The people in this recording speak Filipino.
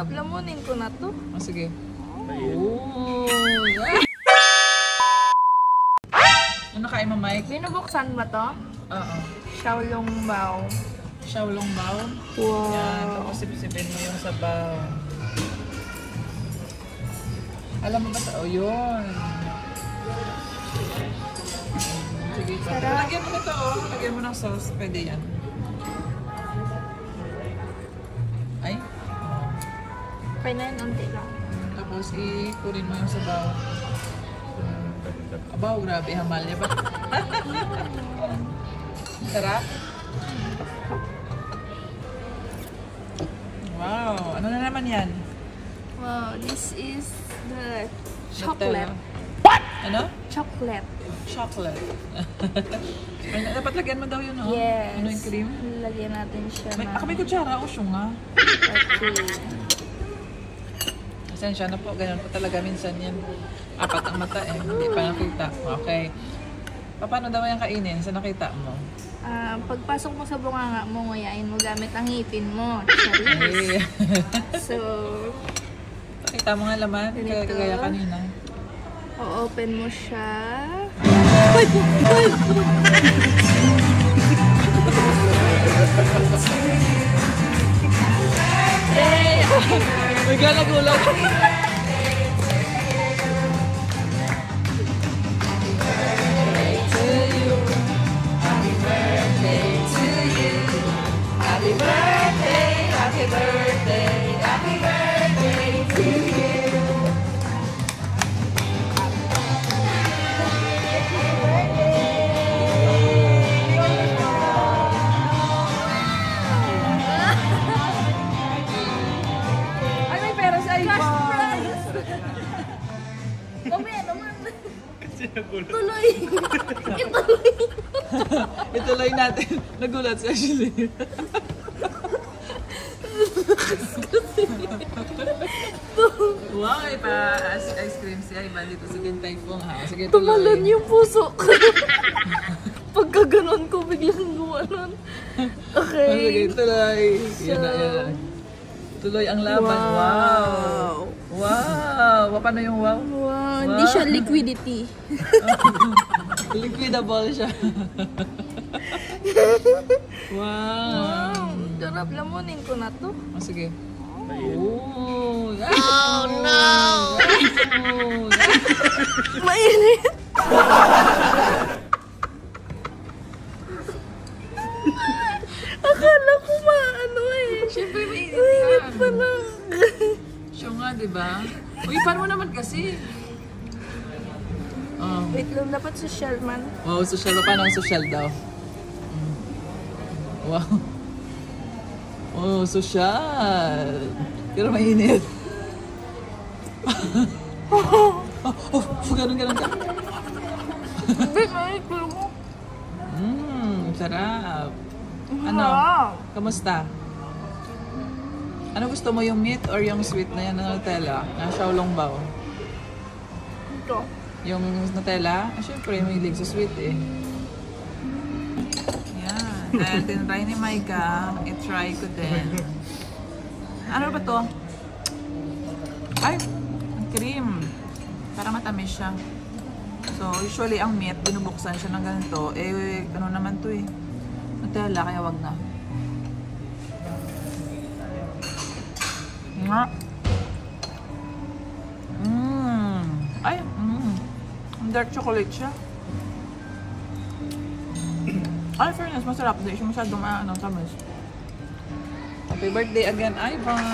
sarap. Lamunin ko na to. Oh, sige. Oh. Ano kain mo, Mike? Binubuksan ba to? Oo. Xiaolongbao. Xiaolongbao. Wow. Yan, tapos sipsipin mo yung sabaw. Alam mo ba sa... Oh, yun. Sige, Sarap. lagyan mo nito, oh. Lagyan mo ng sauce. Pwede yan. Ay. Okay na yun, unti lang. Tapos ikurin mo yung sabaw. Abaw, grabe, hamal niya ba? Sarap? Wow, ano na naman yan? Wow, this is the chocolate. What? Ano? Chocolate. Chocolate. Dapat lagyan mo daw yun, oh. Yes. Ano yung cream? Lagyan natin siya na. May kutsara, o siya nga. Okay. Pasensya na po, ganun po talaga minsan yan. Apat ang mata eh, hindi pa nakita. Okay. Paano daw yung kainin? Saan nakita mo? Pagpasok mo sa bunganga mo, nguyain mo gamit ang ngipin mo. Charis. So, pakita mo nga laman, kagaya kanina. o-open mo siya. May gala-gulaw. Happy birthday, happy birthday, happy birthday to you. Ay, may pera sa iPhone. Cash prize! Mamaya naman. Tuloy! Ituloy! Ituloy natin. Nagulat si Ashley. Wow, ice cream si Ivan dito sa Gintay Pong ha. Sige, tuloy. Tumalon yung puso ko. Pagka ganon ko, biglang gumanon. Okay. Sige, tuloy. Yan na, yan na. Tuloy ang laban. Wow. Wow. Paano yung wow? Wow, hindi siya liquidity. Liquidable siya. Wow. Sarap, lamunin ko na to. Oh, sige. Oh, no! Mainit! Akala ko maano eh. Siyempre mainit Mainit yan. pa lang. Siya nga, diba? Uy, paano mo naman kasi? Oh. Wait lang, dapat social man. Wow, social. Paano ang social daw? Wow. Oh, social. Pero mainit. Ganun ka. Hindi, mainit ko mo. Sarap. Ano? Wow. Kamusta? Ano gusto mo, yung meat or yung sweet na yan na Nutella? Na Xiaolongbao? Ito. Yung Nutella? Syempre, may lig sa sweet eh. Yan. Dahil tinry ni Micah, i-try ko din. Ano ba to? Ay! Ang cream. Para matamis siya. So, usually ang meat, binubuksan siya ng ganito. Eh, ano naman to eh. Nutella, kaya wag na. Nga. Ay, dark chocolate siya. Ay, fairness, masarap. Hindi siya masyadong tamis. Happy birthday again, Ivan!